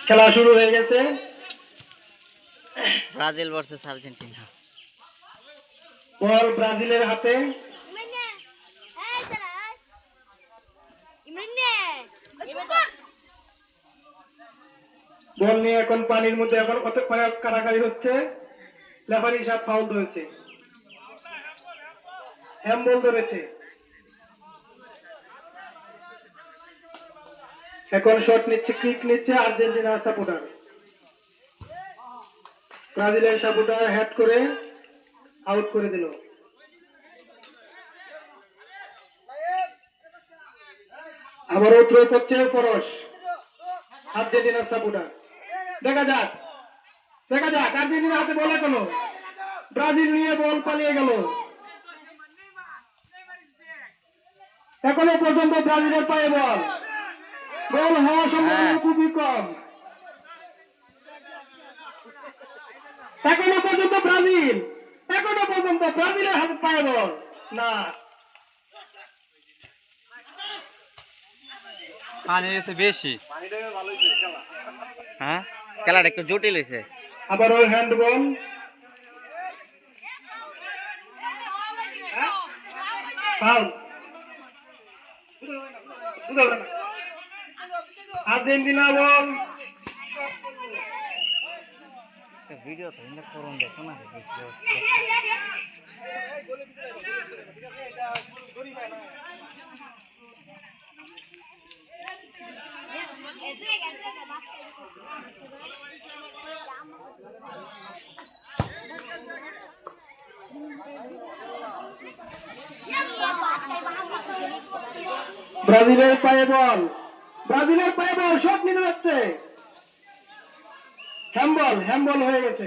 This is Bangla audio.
খেলা শুরু হয়ে গেছে। Brazil versus Argentina. বল ব্রাজিলের হাতে। বল নিয়ে এখন পানির মধ্যে এখন কতক্ষণ কারাকারি হচ্ছে। রেফারি সাহেব ফাউল ধরেছে, হ্যান্ডবল ধরেছে। এখন শট নিচ্ছে, কিক নিচ্ছে আর্জেন্টিনার সাপোর্টার। ব্রাজিলের সাপোর্টার হেড করে আউট করে দিল। আবারও থ্রো করছে পরশ, আর্জেন্টিনার সাপোর্টার। দেখা যাক আর্জেন্টিনার হাতে বল এখনো। ব্রাজিল নিয়ে বল পালিয়ে গেল। এখনো পর্যন্ত ব্রাজিলের পায়ে বল। গোল হওয়ার সম্ভাবনা খুবই কম। এখনো পর্যন্ত ব্রাজিলের হাতে পায়ে বল না। পানি এসে বেশি, হ্যাঁ খেলাটা একটু জটিল হয়েছে। আবারও হ্যান্ডবল। ফাউল। আর্জেন্টিনা বল। ভিডিও তো ইন্দাক করুন, দেখো না ব্রাজিলের পায়ে বল, শট নিতে যাচ্ছে। হ্যান্ডবল হয়ে গেছে।